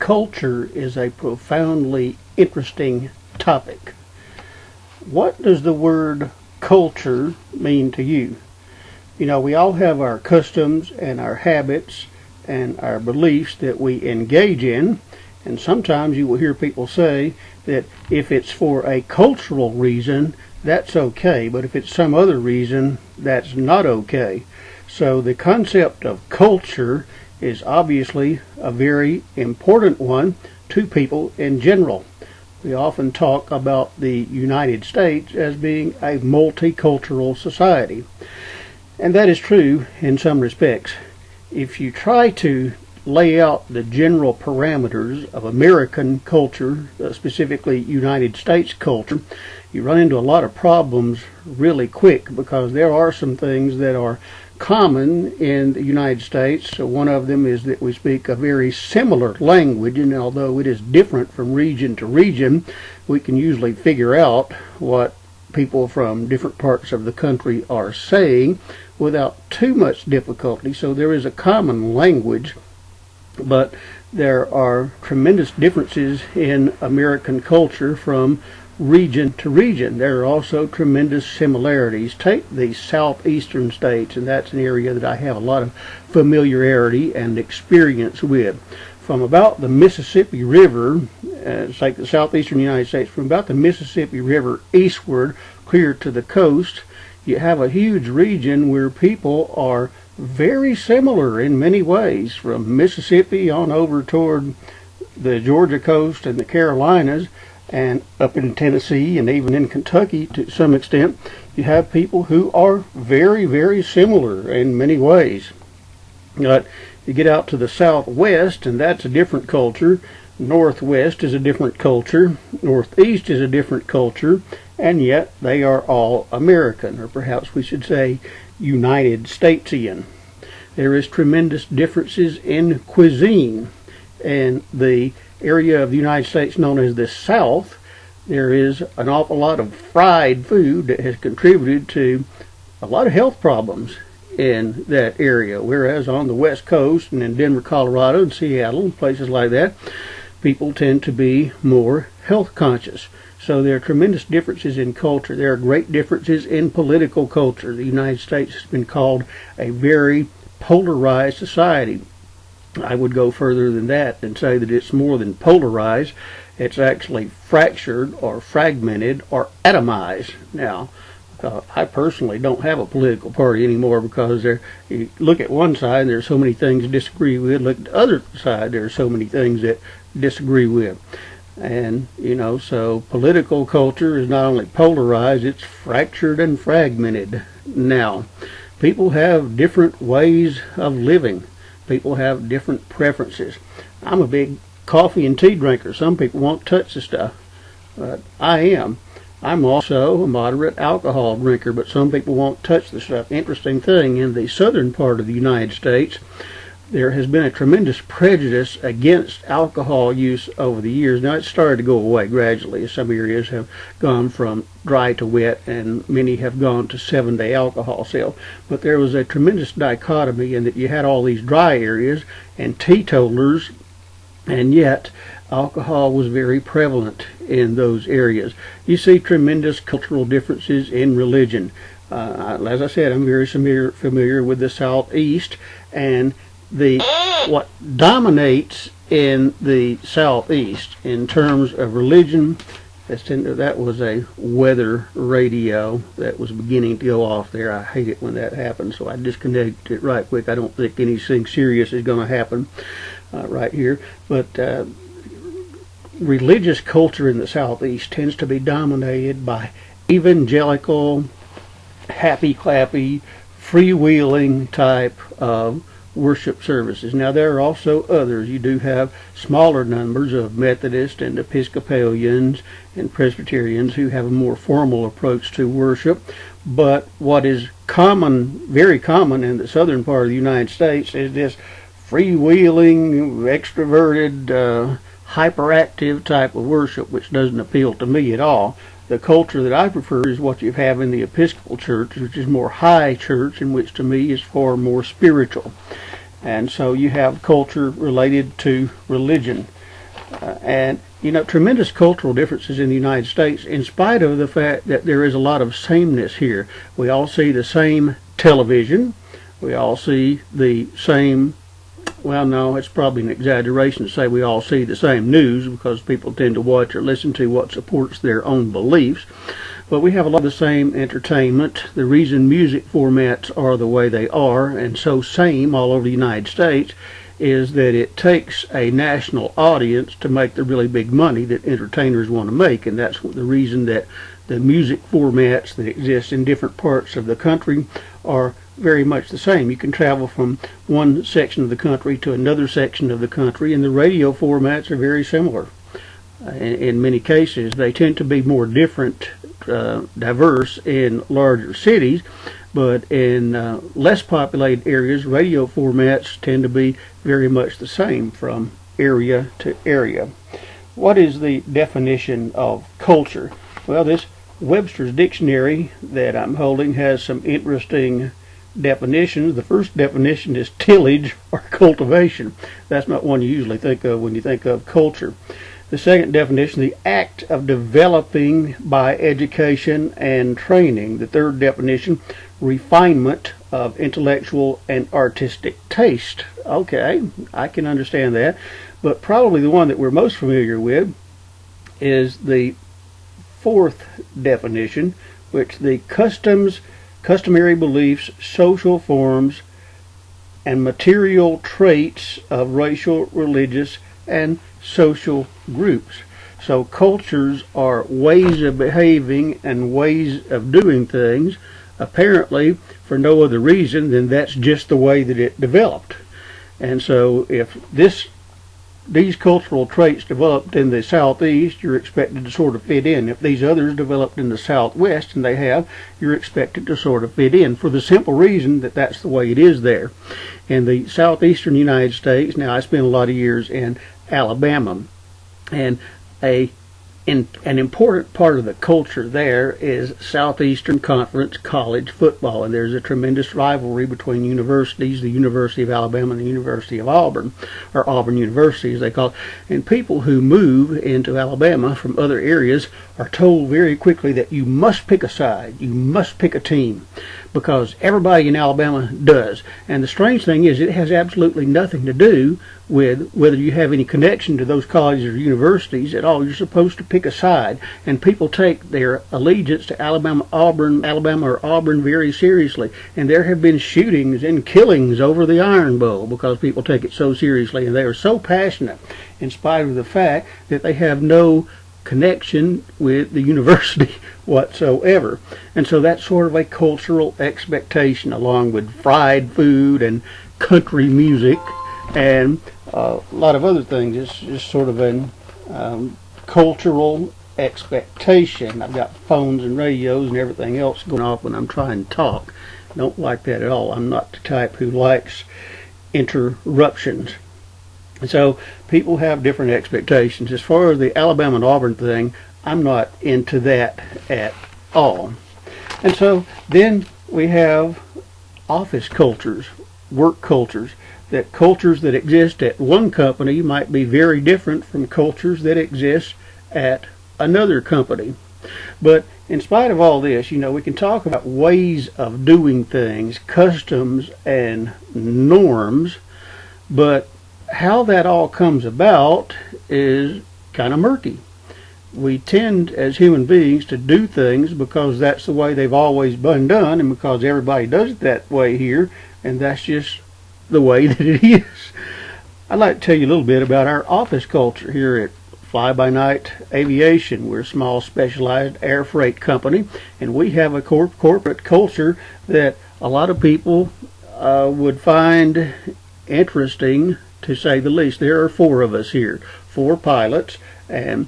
culture is a profoundly interesting topic. What does the word culture mean to you? You know, we all have our customs and our habits and our beliefs that we engage in, and sometimes you will hear people say that if it's for a cultural reason, that's okay, but if it's some other reason, that's not okay. So the concept of culture is obviously a very important one to people in general. We often talk about the United States as being a multicultural society. And that is true in some respects. If you try to lay out the general parameters of American culture, specifically United States culture, you run into a lot of problems really quick because there are some things that are common in the United States. So one of them is that we speak a very similar language, and although it is different from region to region, we can usually figure out what people from different parts of the country are saying without too much difficulty. So there is a common language, but there are tremendous differences in American culture from region to region. There are also tremendous similarities. Take the southeastern states, and that's an area that I have a lot of familiarity and experience with. From about the Mississippi River, take the southeastern United States, from about the Mississippi River eastward, clear to the coast, you have a huge region where people are very similar in many ways, from Mississippi on over toward the Georgia coast and the Carolinas, and up in Tennessee and even in Kentucky to some extent. You have people who are very, very similar in many ways. But you get out to the southwest, and that's a different culture. Northwest is a different culture. Northeast is a different culture, and yet they are all American, or perhaps we should say United Statesian. There is tremendous differences in cuisine. And the area of the United States known as the South, there is an awful lot of fried food that has contributed to a lot of health problems in that area, whereas on the West Coast and in Denver, Colorado, and Seattle, and places like that, people tend to be more health conscious. So there are tremendous differences in culture. There are great differences in political culture. The United States has been called a very polarized society. I would go further than that and say that it's more than polarized. It's actually fractured or fragmented or atomized. Now, I personally don't have a political party anymore because you look at one side, there's so many things to disagree with. Look at the other side, there are so many things that disagree with. And, you know, so political culture is not only polarized, it's fractured and fragmented. Now, people have different ways of living. People have different preferences. I'm a big coffee and tea drinker. Some people won't touch the stuff, but I am. I'm also a moderate alcohol drinker, but some people won't touch the stuff. Interesting thing, in the southern part of the United States, there has been a tremendous prejudice against alcohol use over the years. Now, it's started to go away gradually. Some areas have gone from dry to wet, and many have gone to 7-day alcohol sale. But there was a tremendous dichotomy in that you had all these dry areas and teetotalers, and yet alcohol was very prevalent in those areas. You see tremendous cultural differences in religion. As I said, I'm very familiar with the Southeast, and what dominates in the Southeast in terms of religion, that was a weather radio that was beginning to go off there. I hate it when that happens, so I disconnect it right quick. I don't think anything serious is going to happen right here. But religious culture in the Southeast tends to be dominated by evangelical, happy-clappy, freewheeling type of worship services. Now, there are also others. You do have smaller numbers of Methodists and Episcopalians and Presbyterians who have a more formal approach to worship. But what is common, very common in the southern part of the United States, is this freewheeling, extroverted, hyperactive type of worship, which doesn't appeal to me at all. The culture that I prefer is what you have in the Episcopal Church, which is more high church, and which to me is far more spiritual. And so you have culture related to religion. And you know, tremendous cultural differences in the United States, in spite of the fact that there is a lot of sameness here. We all see the same television. We all see the same, well, no, it's probably an exaggeration to say we all see the same news, because people tend to watch or listen to what supports their own beliefs. But we have a lot of the same entertainment. The reason music formats are the way they are, and so same all over the United States, is that it takes a national audience to make the really big money that entertainers want to make. And that's the reason that the music formats that exist in different parts of the country are very much the same. You can travel from one section of the country to another section of the country, and the radio formats are very similar. In many cases, they tend to be more different, diverse in larger cities, but in less populated areas, radio formats tend to be very much the same from area to area. What is the definition of culture? Well, this Webster's Dictionary that I'm holding has some interesting definitions. The first definition is tillage or cultivation. That's not one you usually think of when you think of culture. The second definition, the act of developing by education and training. The third definition, refinement of intellectual and artistic taste. Okay, I can understand that, but probably the one that we're most familiar with is the fourth definition, which the customs, customary beliefs, social forms, and material traits of racial, religious, and social groups. So cultures are ways of behaving and ways of doing things, apparently for no other reason than that's just the way that it developed. And so if these cultural traits developed in the Southeast, you're expected to sort of fit in. If these others developed in the Southwest, and they have, you're expected to sort of fit in, for the simple reason that that's the way it is there. In the southeastern United States, now I spent a lot of years in Alabama, and an important part of the culture there is Southeastern Conference college football, and there's a tremendous rivalry between universities, the University of Alabama and the University of Auburn, or Auburn University as they call it. And people who move into Alabama from other areas are told very quickly that you must pick a side, you must pick a team, because everybody in Alabama does. And the strange thing is, it has absolutely nothing to do with whether you have any connection to those colleges or universities at all. You're supposed to pick a side, and people take their allegiance to Alabama or Auburn very seriously. And there have been shootings and killings over the Iron Bowl because people take it so seriously, and they are so passionate, in spite of the fact that they have no connection with the university whatsoever. And so that's sort of a cultural expectation, along with fried food and country music and a lot of other things. It's just sort of an cultural expectation. I've got phones and radios and everything else going off when I'm trying to talk. Don't like that at all. I'm not the type who likes interruptions. And so people have different expectations. As far as the Alabama and Auburn thing, I'm not into that at all. And so then we have office cultures, work cultures, that cultures that exist at one company might be very different from cultures that exist at another company. But in spite of all this, you know, we can talk about ways of doing things, customs and norms, but how that all comes about is kind of murky. We tend as human beings to do things because that's the way they've always been done, and because everybody does it that way here, and that's just the way that it is. I'd like to tell you a little bit about our office culture here at Fly-by-Night Aviation. We're a small specialized air freight company, and we have a corporate culture that a lot of people would find interesting, to say the least. There are 4 of us here, 4 pilots, and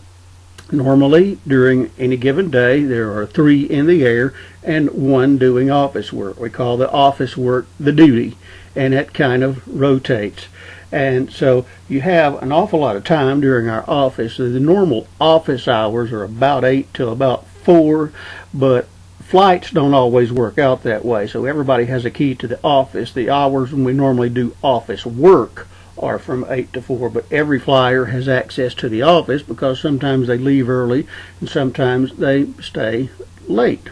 normally during any given day there are 3 in the air and 1 doing office work. We call the office work the duty, and it kind of rotates. And so you have an awful lot of time during our office. So the normal office hours are about 8 till about 4, but flights don't always work out that way. So everybody has a key to the office. The hours when we normally do office work are from 8 to 4, but every flyer has access to the office because sometimes they leave early and sometimes they stay late,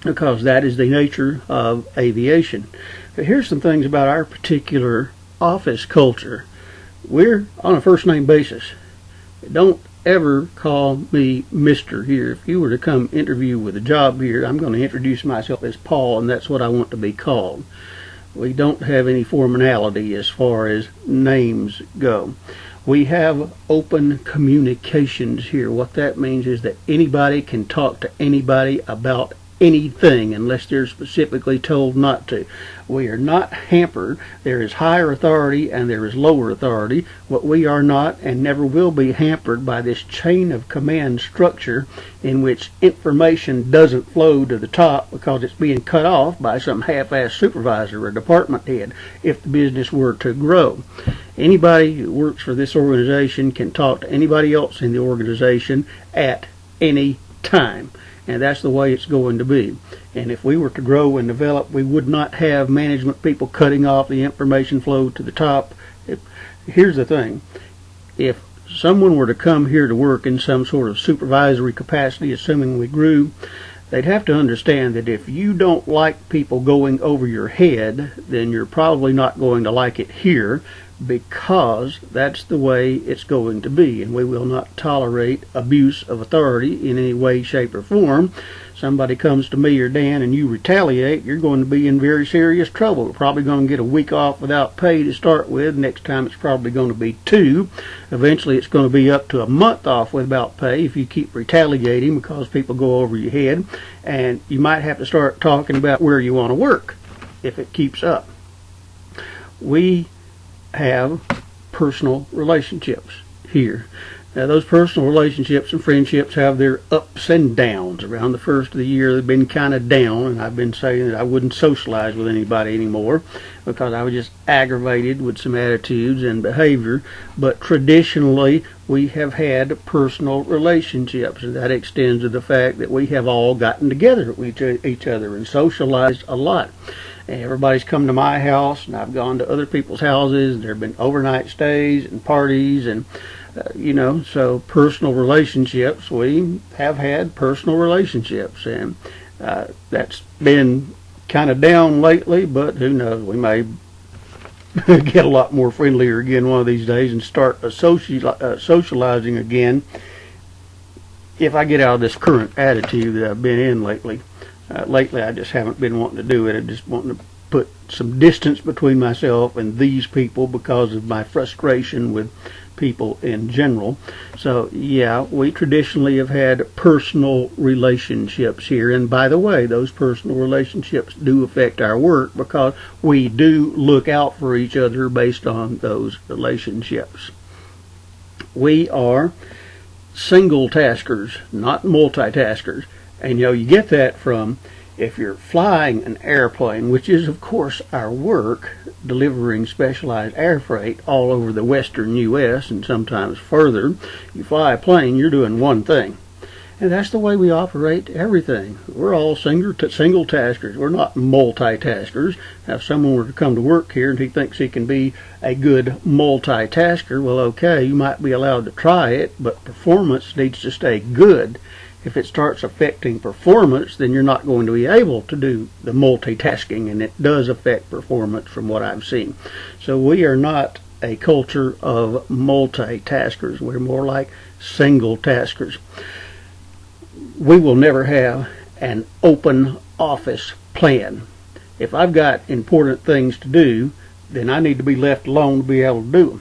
because that is the nature of aviation. But here's some things about our particular office culture. We're on a first name basis. Don't ever call me Mr. here. If you were to come interview with a job here, I'm going to introduce myself as Paul, and that's what I want to be called. We don't have any formality as far as names go. We have open communications here. What that means is that anybody can talk to anybody about anything unless they're specifically told not to. We are not hampered. There is higher authority and there is lower authority. What we are not and never will be hampered by this chain of command structure in which information doesn't flow to the top because it's being cut off by some half-assed supervisor or department head if the business were to grow. Anybody who works for this organization can talk to anybody else in the organization at any time. And that's the way it's going to be. And if we were to grow and develop, we would not have management people cutting off the information flow to the top. Here's the thing. If someone were to come here to work in some sort of supervisory capacity, assuming we grew, they'd have to understand that if you don't like people going over your head, then you're probably not going to like it here, because that's the way it's going to be, and we will not tolerate abuse of authority in any way, shape, or form. Somebody comes to me or Dan and you retaliate, you're going to be in very serious trouble. We're probably going to get a week off without pay to start with. Next time it's probably going to be 2. Eventually it's going to be up to a month off without pay if you keep retaliating because people go over your head, and you might have to start talking about where you want to work if it keeps up. We have personal relationships here. Now, those personal relationships and friendships have their ups and downs. Around the first of the year, they've been kind of down, and I've been saying that I wouldn't socialize with anybody anymore because I was just aggravated with some attitudes and behavior. But traditionally, we have had personal relationships, and that extends to the fact that we have all gotten together with each other and socialized a lot. And everybody's come to my house, and I've gone to other people's houses, and there have been overnight stays and parties, and so personal relationships. We have had personal relationships, and that's been kind of down lately, but who knows, we may get a lot more friendlier again one of these days and start socializing again if I get out of this current attitude that I've been in lately. Lately I just haven't been wanting to do it. I just wanting to put some distance between myself and these people because of my frustration with people in general. So yeah, we traditionally have had personal relationships here, and by the way, those personal relationships do affect our work because we do look out for each other based on those relationships. We are single taskers, not multitaskers. And you get that from, if you're flying an airplane, which is of course our work, delivering specialized air freight all over the western U.S. and sometimes further, you fly a plane, you're doing one thing. And that's the way we operate everything. We're all single taskers. We're not multitaskers. Now, if someone were to come to work here and he thinks he can be a good multitasker, well, okay, you might be allowed to try it, but performance needs to stay good. If it starts affecting performance, then you're not going to be able to do the multitasking, and it does affect performance from what I've seen. So we are not a culture of multitaskers. We're more like single taskers. We will never have an open office plan. If I've got important things to do, then I need to be left alone to be able to do them.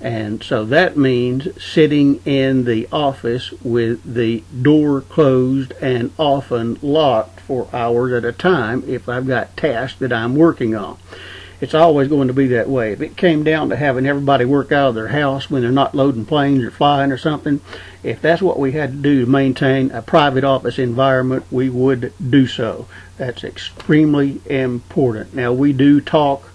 And so that means sitting in the office with the door closed and often locked for hours at a time if I've got tasks that I'm working on. It's always going to be that way. If it came down to having everybody work out of their house when they're not loading planes or flying or something, if that's what we had to do to maintain a private office environment, we would do so. That's extremely important. Now, we do talk.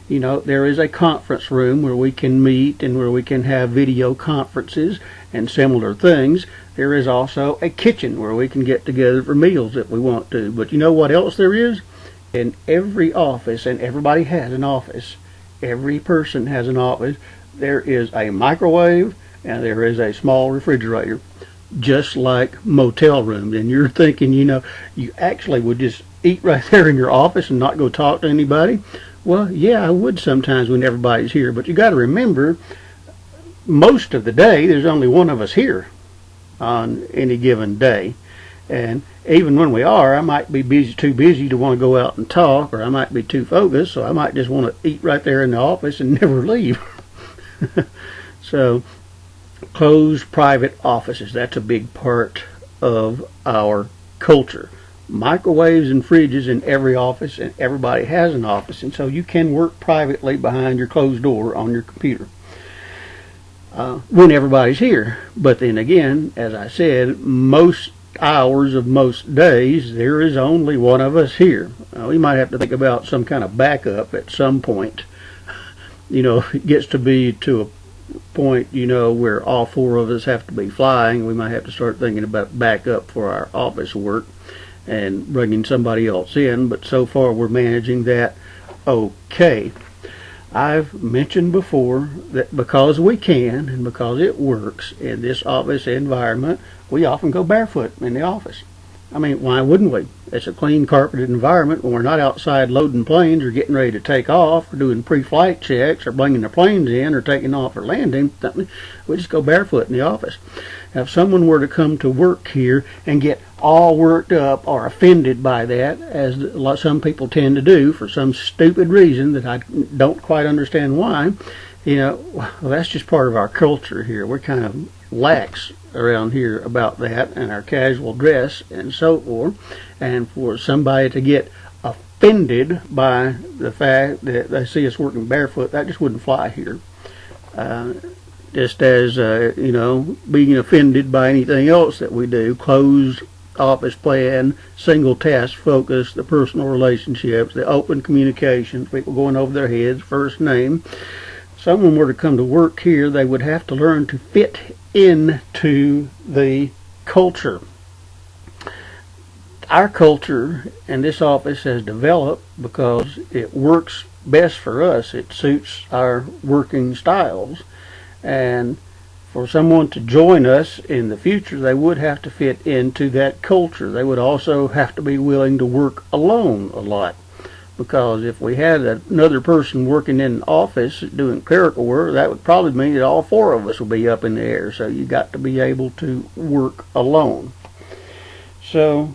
There is a conference room where we can meet and where we can have video conferences and similar things. There is also a kitchen where we can get together for meals if we want to. But you know what else there is? In every office, and everybody has an office, every person has an office. There is a microwave and there is a small refrigerator, just like motel rooms. And you're thinking, you actually would just eat right there in your office and not go talk to anybody. Well, yeah, I would sometimes when everybody's here, but you got to remember, most of the day there's only one of us here on any given day. And even when we are, I might be too busy to want to go out and talk, or I might be too focused, so I might just want to eat right there in the office and never leave. So, closed private offices, that's a big part of our culture. Microwaves and fridges in every office, and everybody has an office, and so you can work privately behind your closed door on your computer when everybody's here. But then again, as I said, most hours of most days there is only one of us here. We might have to think about some kind of backup at some point. It gets to be to a point where all four of us have to be flying. We might have to start thinking about backup for our office work and bringing somebody else in, but so far we're managing that okay. I've mentioned before that because we can and because it works in this office environment, we often go barefoot in the office. I mean, why wouldn't we? It's a clean, carpeted environment when we're not outside loading planes or getting ready to take off or doing pre-flight checks or bringing the planes in or taking off or landing. We just go barefoot in the office. Now, if someone were to come to work here and get all worked up or offended by that, as some people tend to do for some stupid reason that I don't quite understand why, well, that's just part of our culture here. We're kind of lax around here about that and our casual dress and so forth. And for somebody to get offended by the fact that they see us working barefoot, that just wouldn't fly here. Just as, being offended by anything else that we do, closed office plan, single task focus, the personal relationships, the open communications, people going over their heads, first name. Someone were to come to work here, they would have to learn to fit into the culture. Our culture in this office has developed because it works best for us. It suits our working styles. And for someone to join us in the future, they would have to fit into that culture. They would also have to be willing to work alone a lot. Because if we had another person working in an office doing clerical work, that would probably mean that all four of us would be up in the air. So you got to be able to work alone. So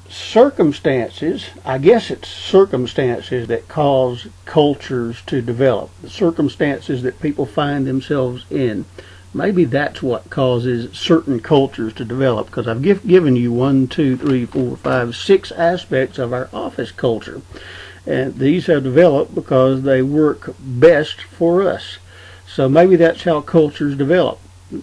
circumstances, I guess it's circumstances that cause cultures to develop. The circumstances that people find themselves in. Maybe that's what causes certain cultures to develop, because I've given you 1, 2, 3, 4, 5, 6 aspects of our office culture. And these have developed because they work best for us. So maybe that's how cultures develop.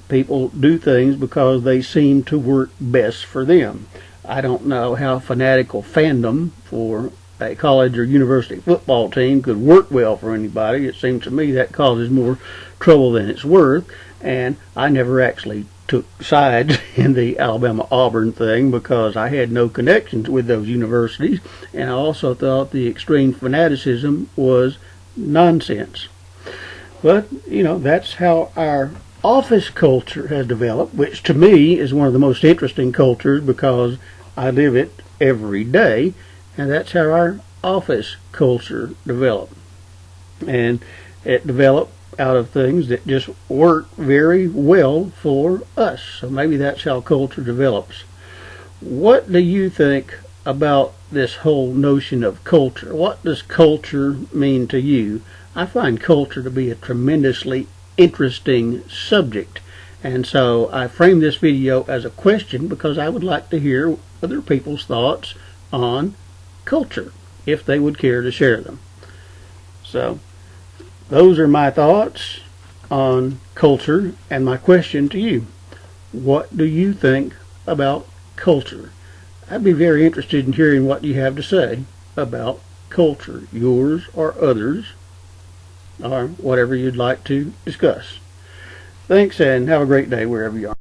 People do things because they seem to work best for them. I don't know how fanatical fandom for a college or university football team could work well for anybody. It seems to me that causes more trouble than it's worth. And I never actually took sides in the Alabama-Auburn thing because I had no connections with those universities, and I also thought the extreme fanaticism was nonsense. But, that's how our office culture has developed, which to me is one of the most interesting cultures because I live it every day, and that's how our office culture developed. And it developed out of things that just work very well for us. So maybe that's how culture develops. What do you think about this whole notion of culture? What does culture mean to you? I find culture to be a tremendously interesting subject. And so I framed this video as a question because I would like to hear other people's thoughts on culture, if they would care to share them. So those are my thoughts on culture and my question to you. What do you think about culture? I'd be very interested in hearing what you have to say about culture, yours or others, or whatever you'd like to discuss. Thanks, and have a great day wherever you are.